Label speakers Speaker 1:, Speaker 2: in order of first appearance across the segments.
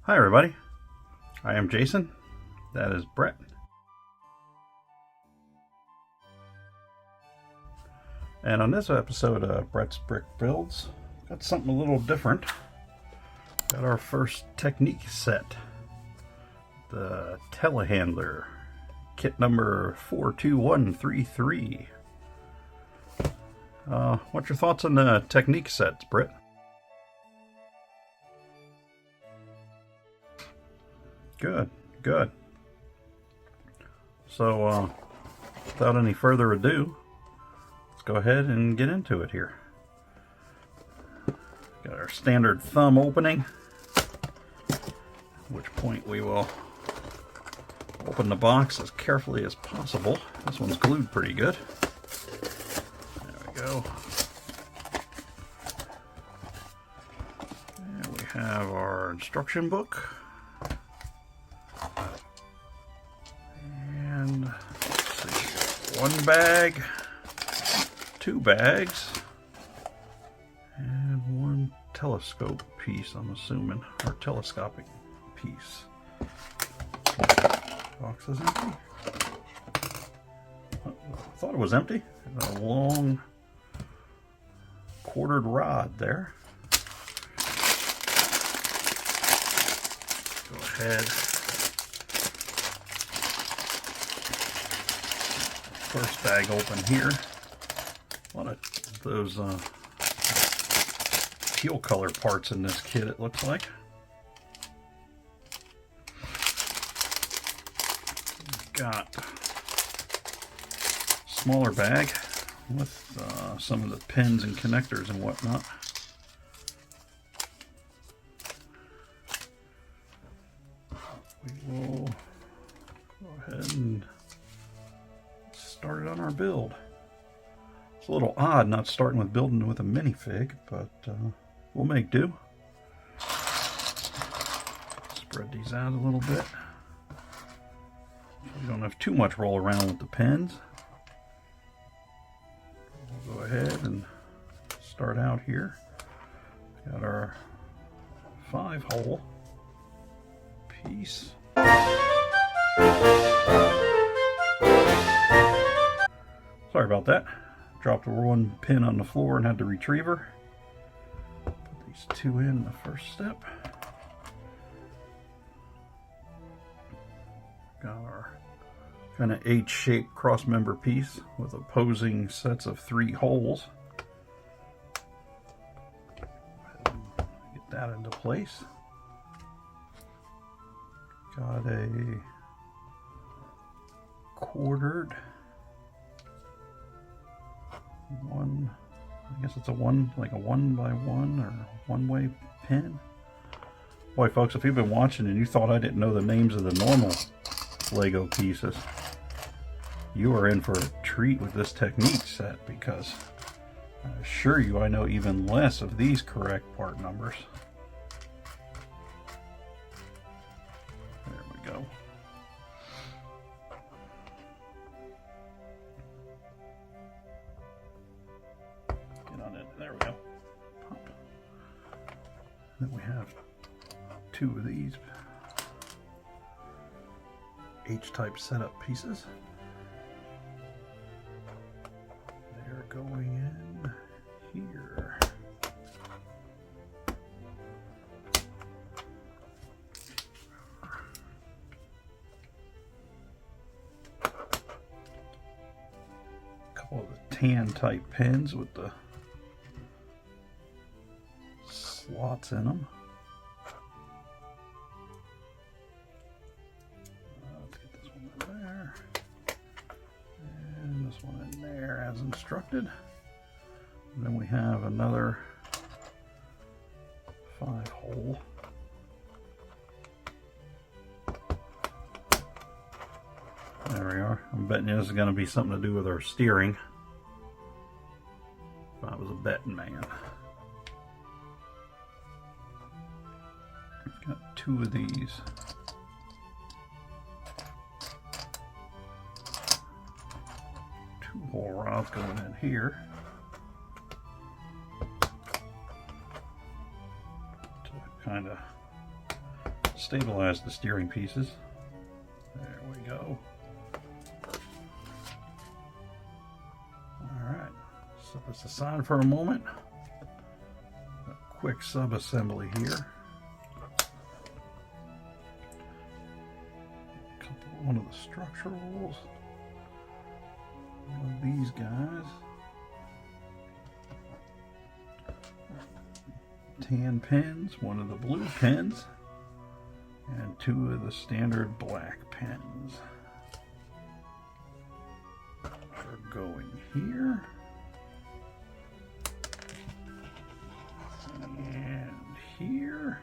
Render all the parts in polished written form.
Speaker 1: Hi everybody, I am Jason, that is Brett. And on this episode of Brett's Brick Builds, got something a little different. Got our first Technic set, the Telehandler, kit number 42133. What's your thoughts on the Technic sets, Brett? Good, good. So, without any further ado, let's go ahead and get into it here. Got our standard thumb opening, at which point we will open the box as carefully as possible. This one's glued pretty good. There we go. And we have our instruction book. And let's see, one bag, two bags, and one telescope piece, I'm assuming, or telescopic piece. Box is empty. I thought it was empty. There's a long quartered rod there. Go ahead. First bag open here. A lot of those teal color parts in this kit, it looks like. Got a smaller bag with some of the pins and connectors and whatnot. We will go ahead and started on our build. It's a little odd not starting with building with a minifig, but we'll make do. Spread these out a little bit. We don't have too much roll around with the pins. We'll go ahead and start out here. Got our 5-hole piece. Sorry about that. Dropped one pin on the floor and had to retrieve her. Put these two in the first step. Got our kind of H-shaped cross-member piece with opposing sets of 3 holes. Get that into place. Got a quartered one, I guess it's like a 1x1 or one-way pin. Boy folks, if you've been watching and you thought I didn't know the names of the normal Lego pieces, you are in for a treat with this Technic set, because I assure you I know even less of these correct part numbers. There we go. There we go. Pop. Then we have 2 of these H-type setup pieces. They're going in here. A couple of the tan type pins with the slots in them. Let's get this one in there, and this one in there as instructed. And then we have another 5-hole. There we are. I'm betting you this is going to be something to do with our steering. If I was a betting man. Got 2 of these. 2-hole rods going in here. To kind of stabilize the steering pieces. There we go. Alright, set this aside for a moment. A quick sub-assembly here. One of the structurals. One of these guys. Tan pins, one of the blue pins, and two of the standard black pins are going here and here.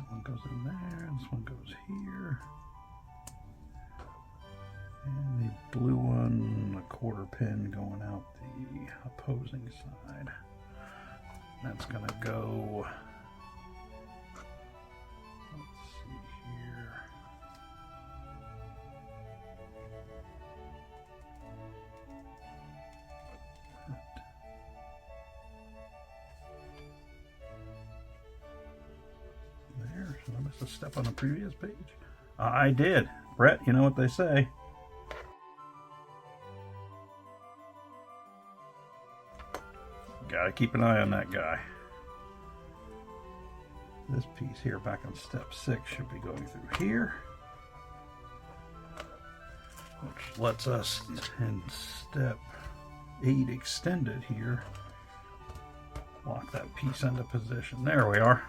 Speaker 1: One goes in there, this one goes here. And the blue one, a quarter pin going out the opposing side. That's going to go, let's see here. There, so I must have stepped on the previous page. I did. Brett, you know what they say. Gotta keep an eye on that guy. This piece here back on step 6 should be going through here, which lets us in step 8 extended here lock that piece into position. There we are.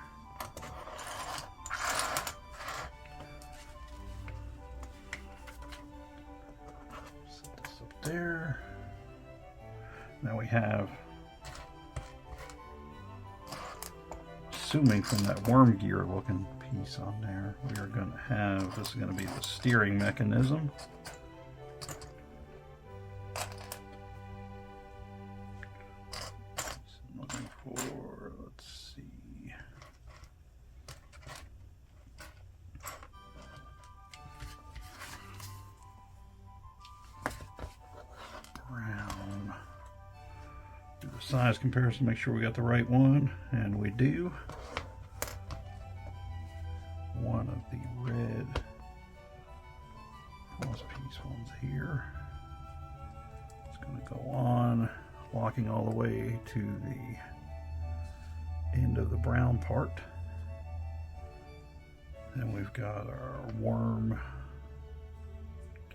Speaker 1: Set this up there. Now we have, assuming from that worm gear looking piece on there, we are going to have, this is going to be the steering mechanism. So I'm looking for, let's see, brown. Do the size comparison, make sure we got the right one, and we do. One of the red cross piece ones here. It's going to go on, locking all the way to the end of the brown part. Then we've got our worm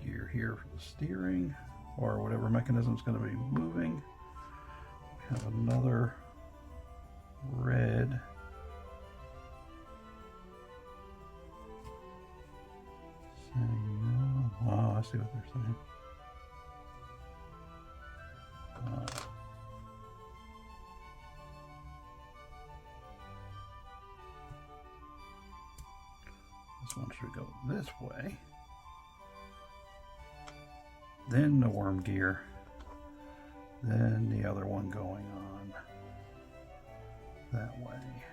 Speaker 1: gear here for the steering, or whatever mechanism is going to be moving. We have another red saying, oh, I see what they're saying. This one should go this way. Then the worm gear. Then the other one going on that way.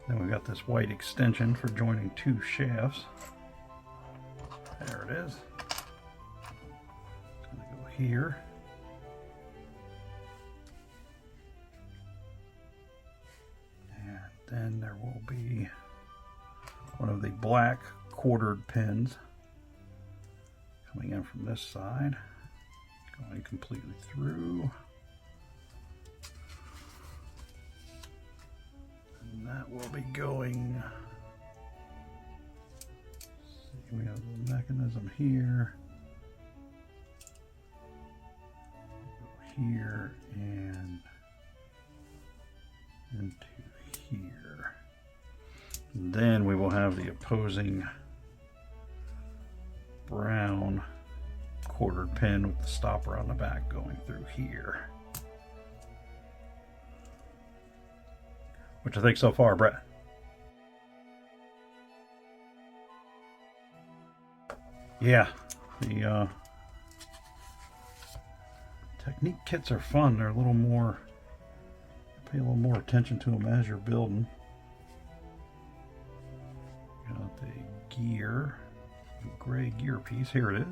Speaker 1: Then we've got this white extension for joining two shafts. There it is. It's going to go here. And then there will be one of the black quartered pins coming in from this side, going completely through. And that will be going, see, we have the mechanism here, here, and into here. And then we will have the opposing brown quartered pin with the stopper on the back going through here. What you think so far, Brett? Yeah, the Technic kits are fun. They're a little more, pay a little more attention to them as you're building. Got the gear, the gray gear piece. Here it is.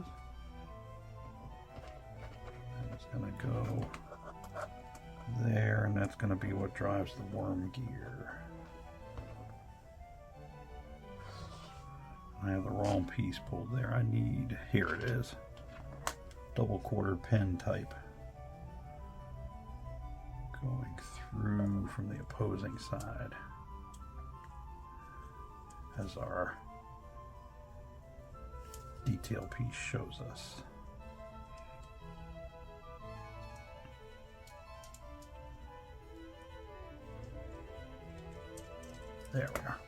Speaker 1: And it's going to go there, and that's going to be what drives the worm gear. I have the wrong piece pulled there. I need, here it is, double quarter pin type. Going through from the opposing side as our detail piece shows us. There we are.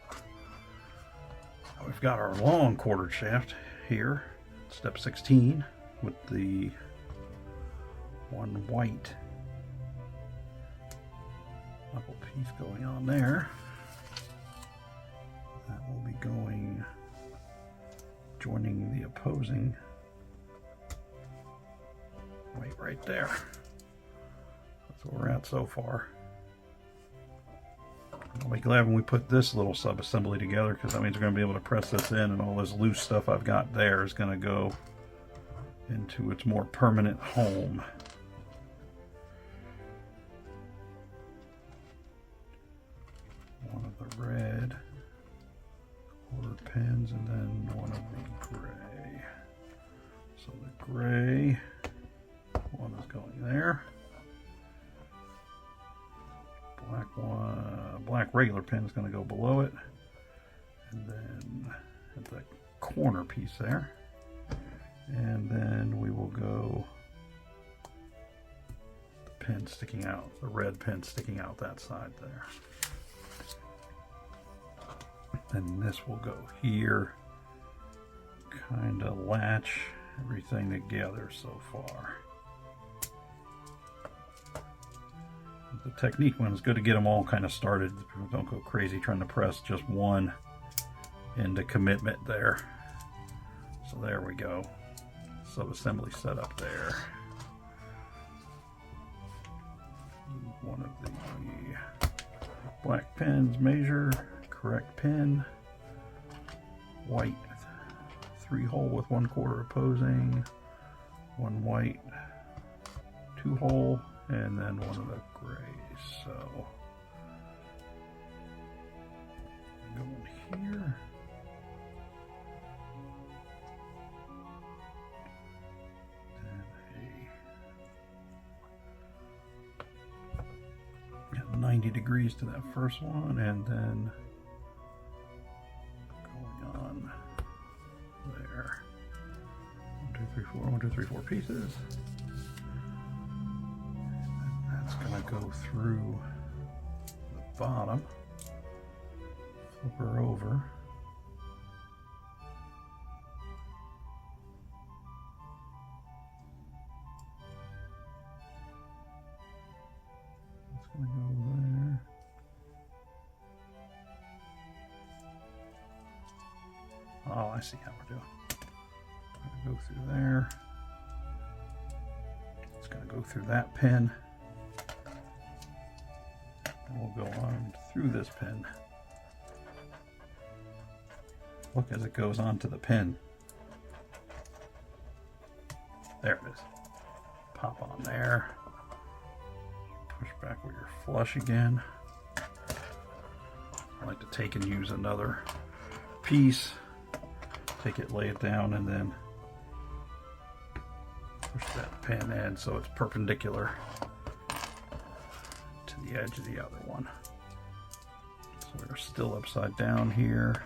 Speaker 1: Now we've got our long quartered shaft here, step 16, with the one white knuckle piece going on there. That will be going, joining the opposing weight right there. That's where we're at so far. I'll be glad when we put this little sub-assembly together, because that means we're going to be able to press this in, and all this loose stuff I've got there is going to go into its more permanent home. One of the red quarter pins, and then one of the gray. So the gray one is going there. Black one, black regular pin is going to go below it, and then at the corner piece there, and then we will go the pin sticking out, the red pin sticking out that side there, and this will go here, kind of latch everything together so far. The Technic one is good to get them all kind of started. Don't go crazy trying to press just one into commitment there. So there we go. Sub-assembly set up there. One of the black pins, measure, correct pin, white 3-hole with 1/4 opposing, one white 2-hole, and then one of the grays. So going here, and 90 degrees to that first one, and then going on there. 1, 2, 3, 4. 1, 2, 3, 4 pieces. It's going to go through the bottom, flip her over, it's going to go there, oh I see how we're doing, going to go through there, it's going to go through that pin. We'll go on through this pin. Look as it goes onto the pin. There it is. Pop on there. Push back where you're flush again. I like to take and use another piece. Take it, lay it down, and then push that pin in so it's perpendicular the edge of the other one. So we're still upside down here.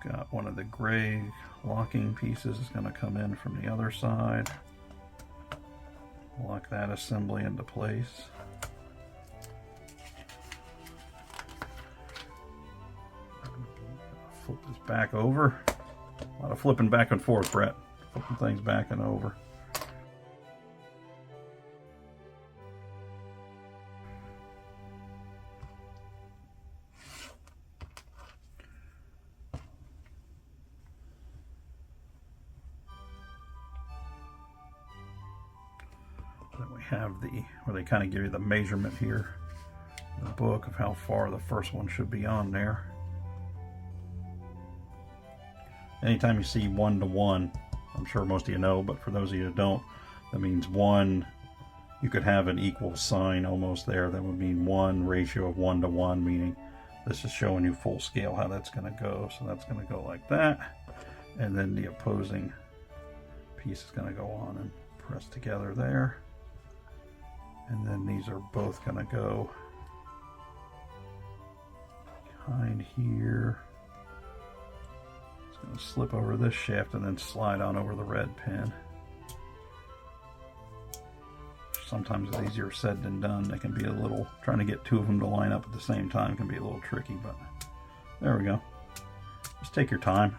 Speaker 1: We've got one of the gray locking pieces is going to come in from the other side. Lock that assembly into place. Flip this back over. A lot of flipping back and forth, Brett. Flipping things back and over. Then we have where they kind of give you the measurement here in the book of how far the first one should be on there. Anytime you see 1 to 1, I'm sure most of you know, but for those of you who don't, that means 1 you could have an equal sign almost there. That would mean 1 ratio of 1 to 1, meaning this is showing you full scale how that's going to go. So that's going to go like that. And then the opposing piece is going to go on and press together there. And then these are both going to go behind here. It's going to slip over this shaft and then slide on over the red pin. Sometimes it's easier said than done. They can be a little, trying to get two of them to line up at the same time can be a little tricky, but there we go. Just take your time.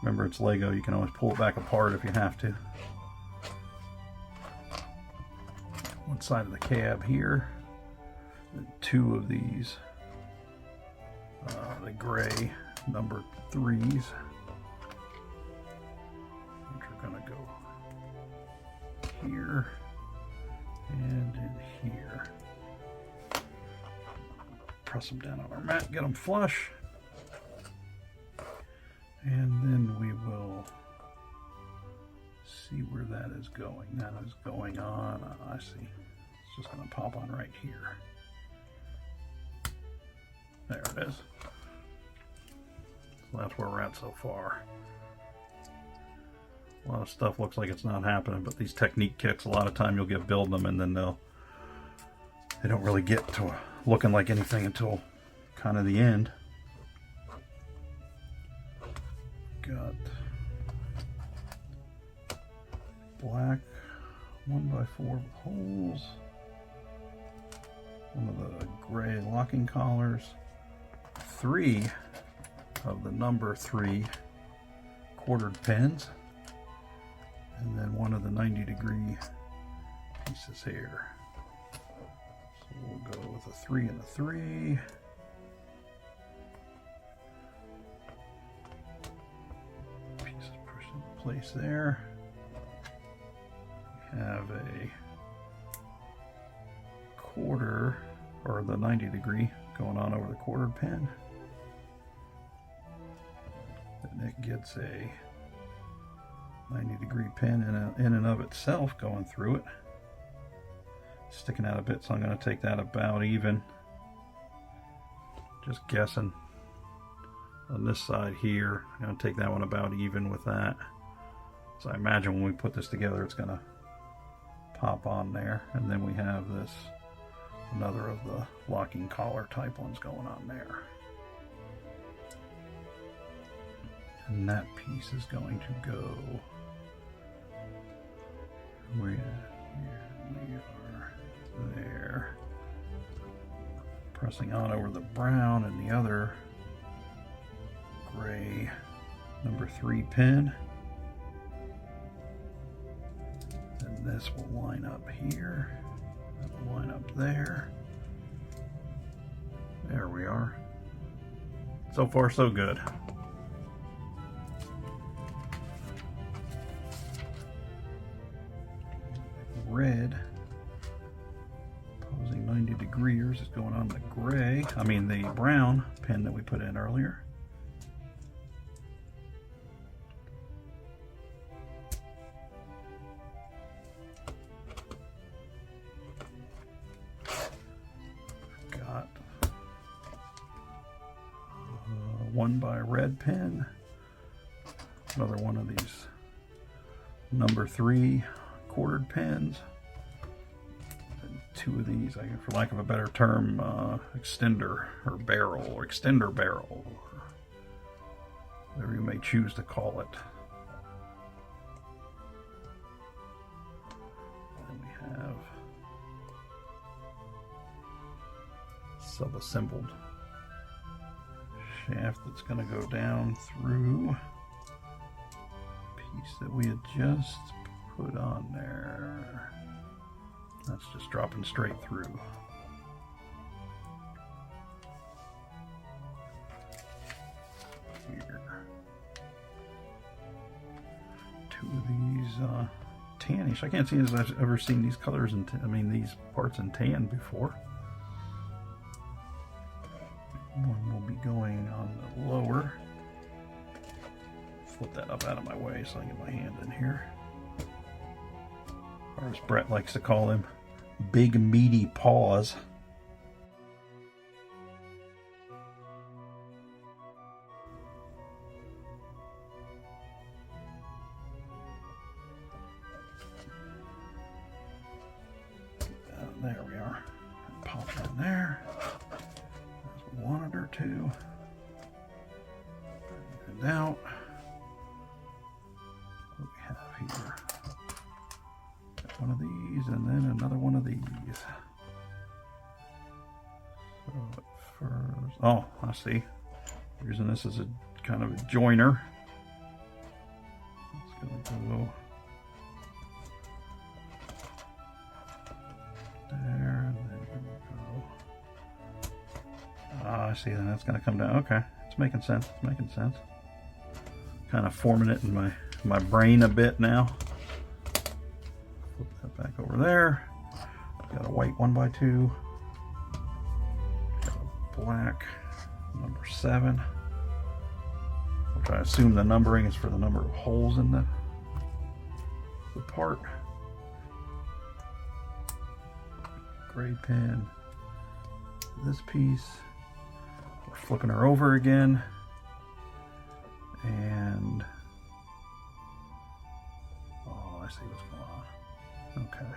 Speaker 1: Remember, it's Lego. You can always pull it back apart if you have to. One side of the cab here, and 2 of these, the gray number 3s, which are going to go here and in here. Press them down on our mat, get them flush, and then we will see where that is going. That is going on, I see. It's just going to pop on right here. There it is. So that's where we're at so far. A lot of stuff looks like it's not happening, but these Technic kits, a lot of time you'll get building them and then they don't really get to looking like anything until kind of the end. Got black 1x4 with holes, one of the gray locking collars, 3 of the number 3 quartered pins, and then one of the 90-degree pieces here. So we'll go with a 3 and a 3. Pieces pushed into place there. We have a quarter, or the 90-degree going on over the quartered pin. Then it gets a 90-degree pin in and of itself going through it. Sticking out a bit, so I'm going to take that about even. Just guessing. On this side here, I'm going to take that one about even with that. So I imagine when we put this together, it's going to pop on there. And then we have this, another of the locking collar type ones going on there. And that piece is going to go where we are there. Pressing on over the brown and the other gray number 3 pin. And this will line up here. That will line up there. There we are. So far, so good. Red opposing 90 degrees is going on the gray, the brown pin that we put in earlier. Got one by red pin, another one of these number 3 quartered pins, and 2 of these, for lack of a better term, extender or barrel, or extender barrel, or whatever you may choose to call it. And we have sub-assembled shaft that's going to go down through piece that we had just put on there. That's just dropping straight through. Here. 2 of these tannish. I can't see as I've ever seen these colors in these parts in tan before. One will be going on the lower. Flip that up out of my way so I can get my hand in here. or as Brett likes to call them, big meaty paws. There we are. Pop that in there. As we wanted her to. And out. What do we have here? Got one of these and then another one of these. So at first, oh, I see. Using this as a kind of a joiner. It's gonna go there, and then go. Ah, I see. Then that's going to come down. Okay, it's making sense. It's making sense. Kind of forming it in my brain a bit now. Flip that back over there. Got a white 1x2. Got a black number 7, which I assume the numbering is for the number of holes in the part. Gray pin, this piece. We're flipping her over again, and oh, I see what's going on. Okay,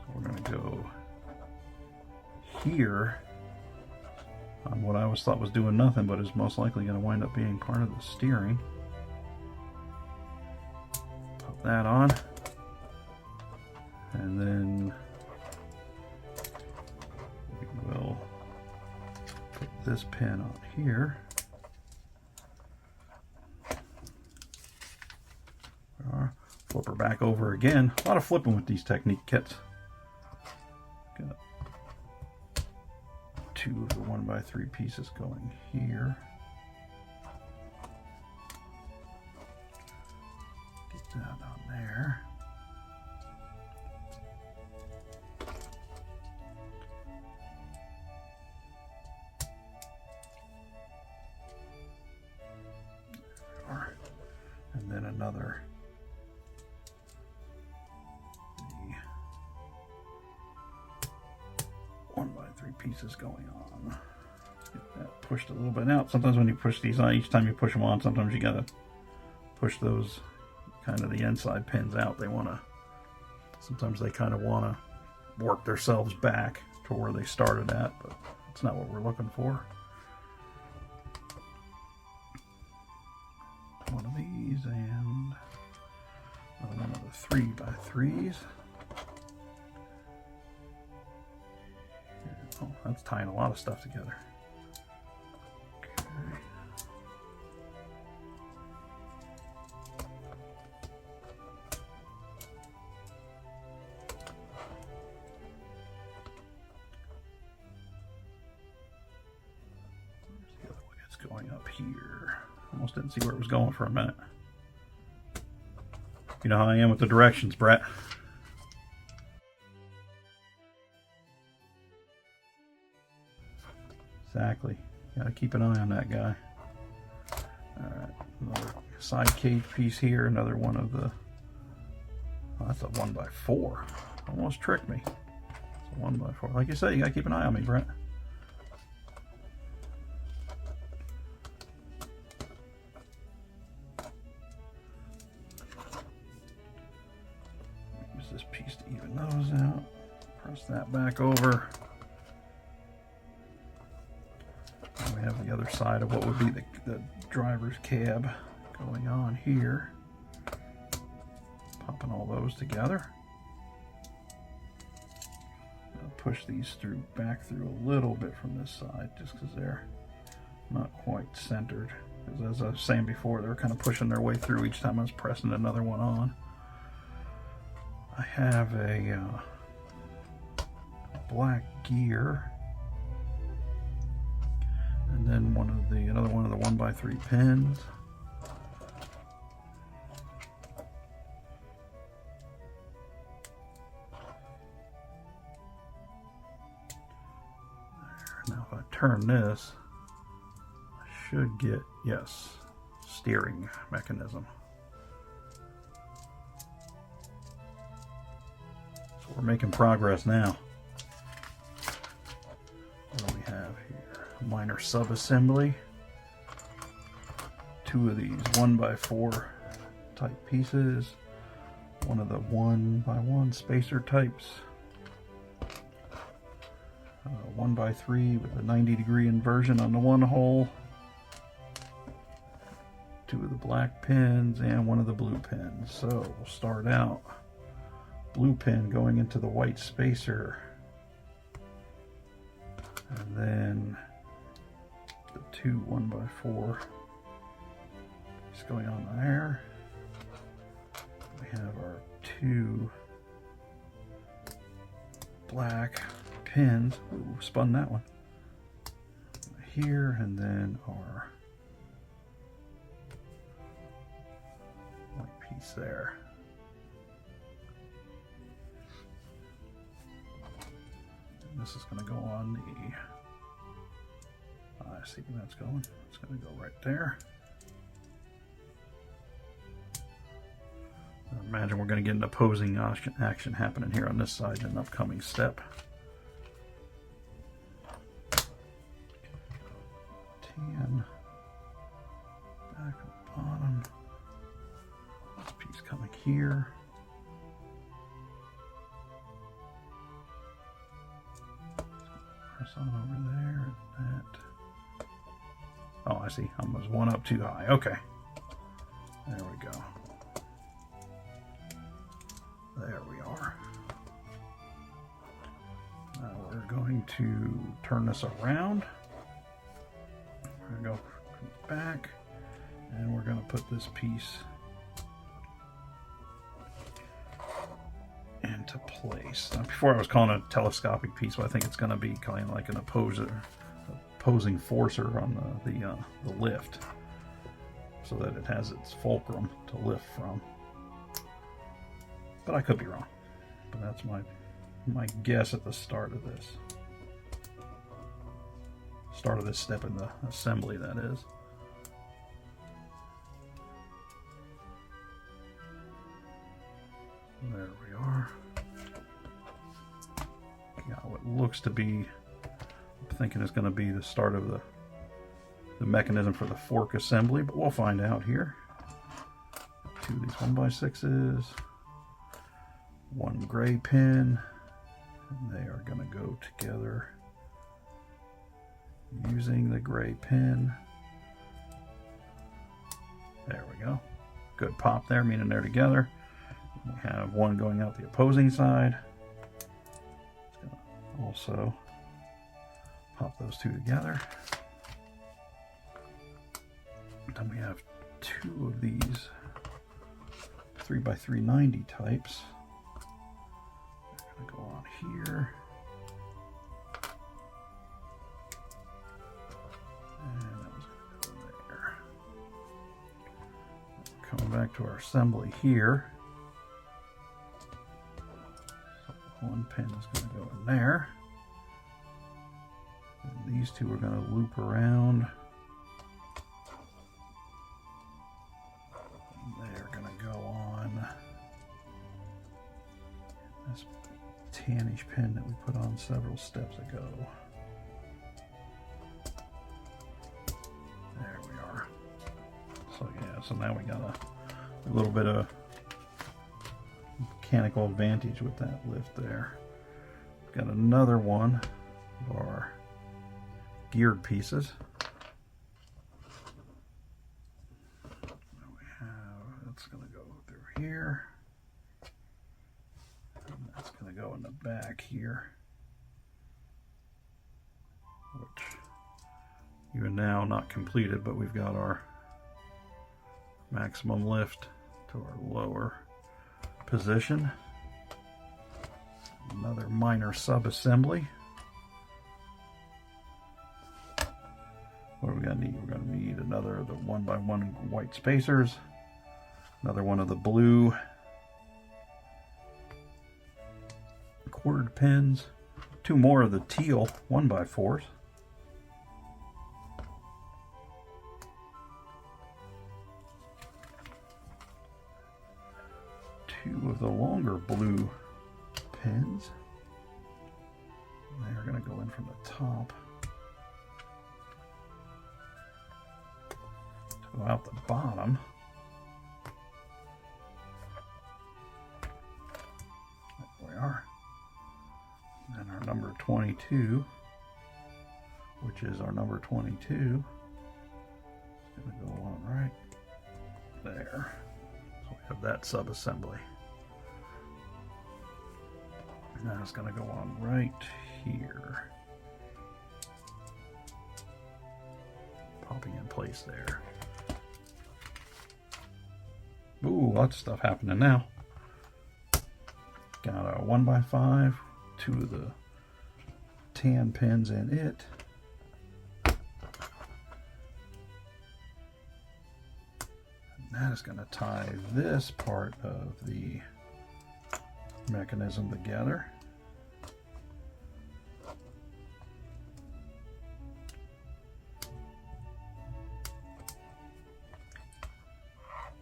Speaker 1: so we're going to go here on what I always thought was doing nothing, but is most likely going to wind up being part of the steering. Put that on, and then we'll put this pin on here. Flip her back over again. A lot of flipping with these Technic kits. Got 2 of the 1x3 pieces going here. Get that on there. And then another 1x3 pieces going on. Let's get that pushed a little bit out. Sometimes when you push these on, each time you push them on, sometimes you gotta push those kind of the inside pins out. They wanna, sometimes they kind of wanna work themselves back to where they started at, but that's not what we're looking for. One of these and another one of the 3x3s. Oh, that's tying a lot of stuff together. Okay. Where's the other way? It's going up here. Almost didn't see where it was going for a minute. You know how I am with the directions, Brett. Exactly. Gotta keep an eye on that guy. Alright, another side cage piece here, another one of the, oh, that's a 1x4. Almost tricked me. It's a 1x4. Like you said, you gotta keep an eye on me, Brett. Use this piece to even those out. Press that back over. We have the other side of what would be the driver's cab going on here. Popping all those together. I'll push these back through a little bit from this side just because they're not quite centered. Because as I was saying before, they were kind of pushing their way through each time I was pressing another one on. I have a black gear. And then another one of the 1x3 pins. There. Now if I turn this, I should get, yes, steering mechanism. So we're making progress now. What do we have here? A minor sub-assembly. 2 of these 1x4 type pieces. One of the 1x1 spacer types. 1x3 with a 90-degree inversion on the one hole. 2 of the black pins and 1 of the blue pins. So we'll start out. Blue pin going into the white spacer. And then the 2 1x4 is going on there. We have our 2 black pins. Ooh, spun that one. Here, and then our white piece there. And this is going to go on the, I see where that's going. It's going to go right there. I imagine we're going to get an opposing action happening here on this side in an upcoming step. 10 back and bottom. This piece coming here. Press on over there. That. Oh, I see. I was one up too high. Okay. There we go. There we are. Now we're going to turn this around. We're going to go back, and we're going to put this piece into place. Now, before I was calling it a telescopic piece, but I think it's going to be kind of like an opposing forcer on the lift, so that it has its fulcrum to lift from. But I could be wrong. But that's my guess at the start of this. Start of this step in the assembly, that is. There we are. Got what looks to be, I'm thinking is going to be the start of the mechanism for the fork assembly, but we'll find out here. 2 of these 1x6s. 1 gray pin, and they are going to go together using the gray pin. There we go. Good pop there, meaning they're together. We have 1 going out the opposing side. It's going to also pop those 2 together. Then we have 2 of these 3x390 types. Go on here, and that was going to go there. Coming back to our assembly here, so 1 pin is going to go in there, and these 2 are going to loop around. They are going to go on this tannish pin that we put on several steps ago. There we are. So yeah, so now we got a little bit of mechanical advantage with that lift there. We've got another one of our geared pieces. We have, that's going to go through here. That's going to go in the back here, which even now not completed, but we've got our maximum lift to our lower position. Another minor sub-assembly. What are we going to need? We're going to need another of the 1x1 white spacers, another one of the blue quartered pins, 2 more of the teal 1x4s, 2 of the longer blue pins. They're going to go in from the top to go out the bottom. There we are. And our number 22, which is our number 22, is going to go on right there. So we have that sub-assembly. Now it's going to go on right here. Popping in place there. Ooh, lots of stuff happening now. Got a 1x5, 2 of the tan pins in it. And that is going to tie this part of the mechanism together.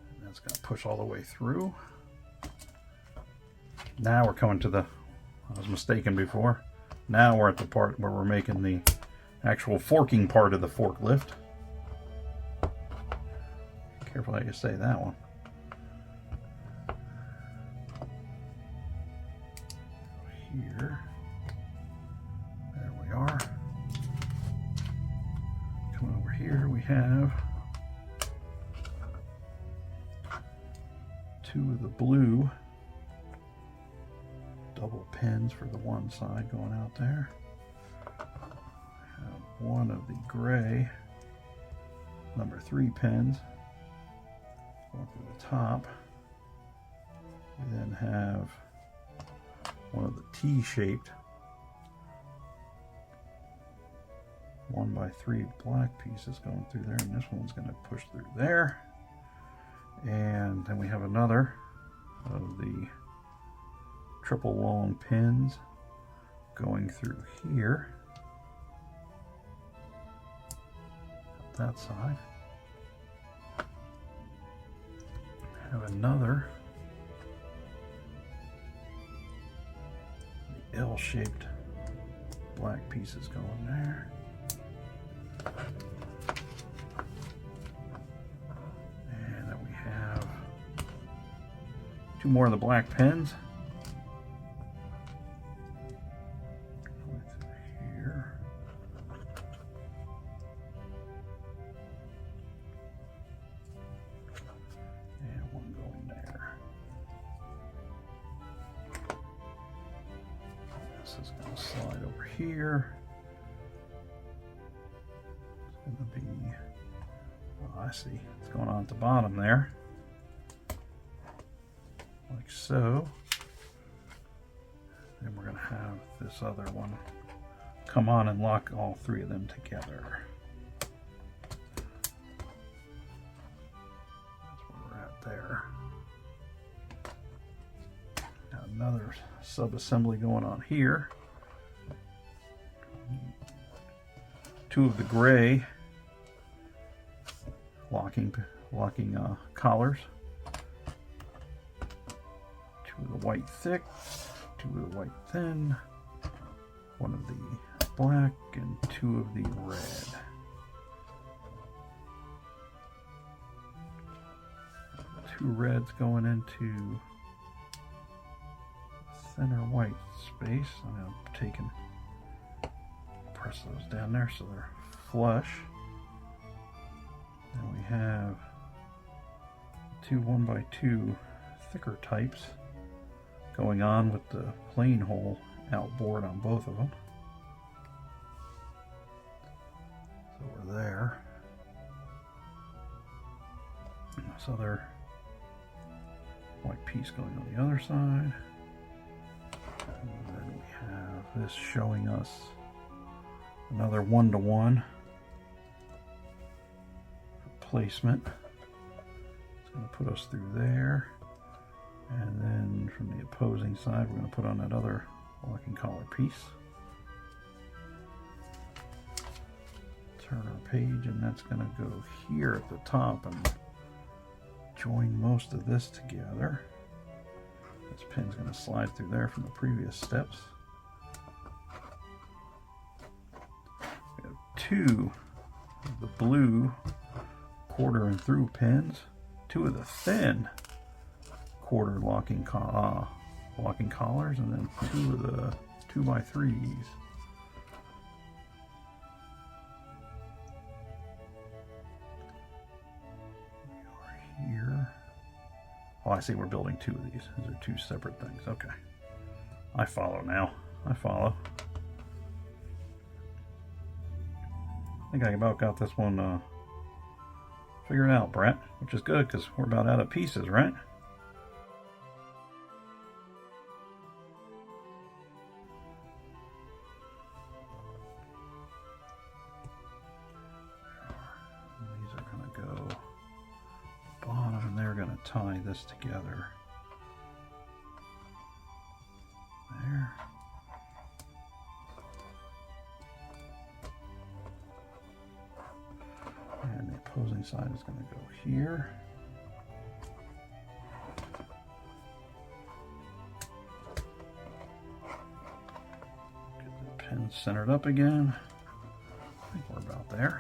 Speaker 1: And that's going to push all the way through. Now we're coming to the, I was mistaken before. Now we're at the part where we're making the actual forking part of the forklift. Careful how you say that one. Here. There we are. Coming over here we have 2 of the blue double pins for the one side going out there. Have 1 of the gray number 3 pins going through the top. We then have 1 of the T-shaped 1x3 black pieces going through there, and this one's going to push through there. And then we have another of the triple long pins going through here. That side. Have another L-shaped black pieces going there. And then we have 2 more of the black pins. Here. And 1 going there. This is going to slide over here. It's going to be, oh, I see, it's going on at the bottom there, like so. Then we're going to have this other one come on and lock all 3 of them together. That's where we're at there. Got another sub-assembly going on here. 2 of the gray locking collars. 2 of the white thick, 2 of the white thin, 1 of the black, and 2 of the red. 2 reds going into center white space. I'm going to take and press those down there so they're flush. And we have 2 1x2 thicker types going on with the plain hole outboard on both of them. So we're there. This other white piece going on the other side. And then we have this showing us another 1-to-1 placement. It's going to put us through there. And then from the opposing side, we're going to put on that other locking collar piece. Turn our page, and that's going to go here at the top and join most of this together. This pin's going to slide through there from the previous steps. We have 2 of the blue quarter and through pins, 2 of the thin quarter locking collars, and then 2 of the 2x3s. Here. Oh, I see we're building 2 of these. These are 2 separate things. Okay. I follow now. I follow. I think I about got this one figured out, Brett, which is good because we're about out of pieces, right? These are going to go bottom, and they're going to tie this together. There. And the opposing side is going to go here. Get the pin centered up again. I think we're about there.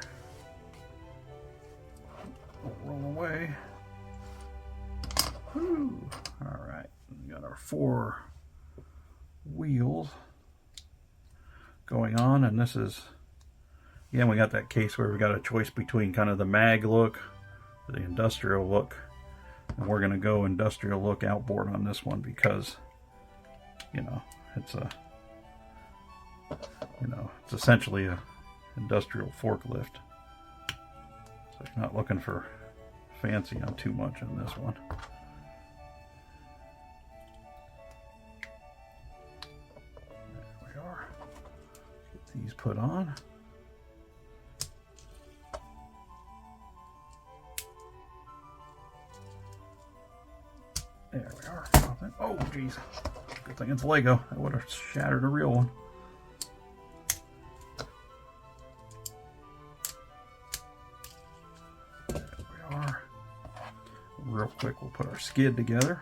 Speaker 1: We'll roll away. Woo. All right, we got our 4 wheels going on, and this is, again, we got that case where we got a choice between kind of the mag look, the industrial look, and we're going to go industrial look outboard on this one because, you know, it's a, you know, it's essentially a industrial forklift. So you're not looking for fancy on too much on this one. There we are. Get these put on. There we are. Oh, geez. Good thing it's Lego. I would have shattered a real one. There we are. Real quick, we'll put our skid together.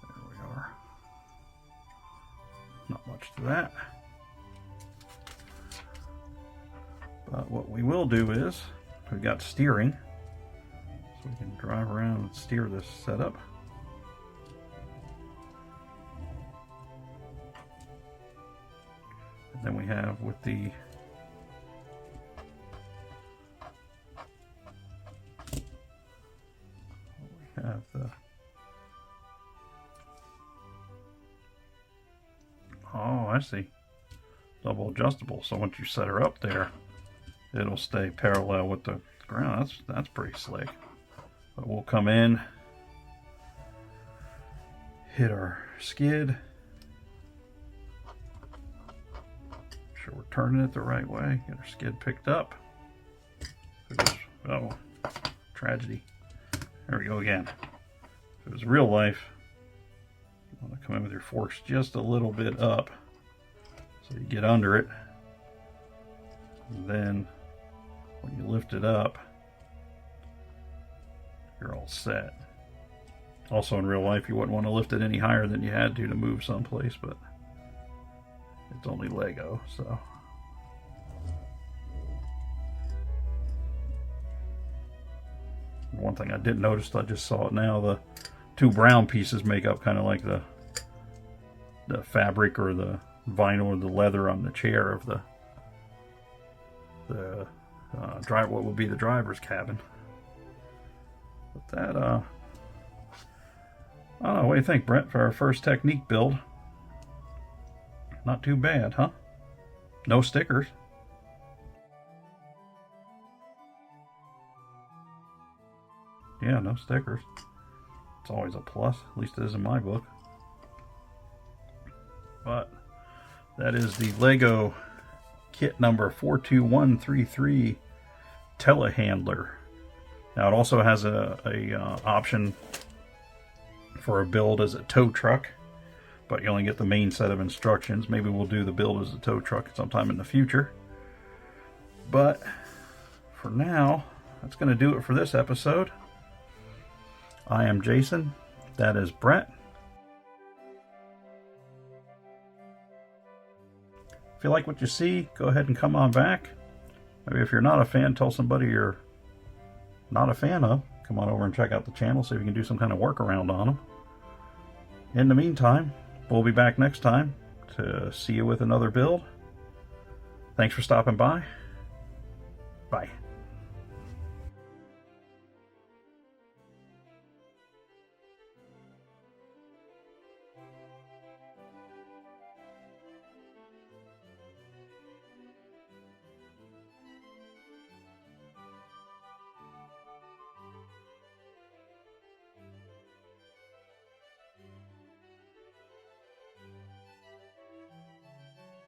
Speaker 1: There we are. Not much to that. But what we will do is, we've got steering. So we can drive around and steer this setup. And then we have with the oh, I see, double adjustable. So once you set her up there, it'll stay parallel with the ground. That's pretty slick. But we'll come in, hit our skid, make sure we're turning it the right way, get our skid picked up. Oh, tragedy. There we go again. If it was real life, you want to come in with your forks just a little bit up so you get under it. And then when you lift it up, you're all set. Also in real life, you wouldn't want to lift it any higher than you had to move someplace, but it's only Lego, so. One thing I didn't notice, I just saw it now, the 2 brown pieces make up kind of like the fabric or the vinyl or the leather on the chair of the what would be the driver's cabin. But that, I don't know, what do you think, Brent, for our first Technic build? Not too bad, huh? No stickers. Yeah, no stickers. It's always a plus, at least it is in my book. But that is the Lego kit number 42133 Telehandler. Now it also has a option for a build as a tow truck, but you only get the main set of instructions. Maybe we'll do the build as a tow truck sometime in the future. But for now, that's going to do it for this episode. I am Jason. That is Brett. If you like what you see, go ahead and come on back. Maybe if you're not a fan, tell somebody you're not a fan of. Come on over and check out the channel, see if you can do some kind of workaround on them. In the meantime, we'll be back next time to see you with another build. Thanks for stopping by. Bye.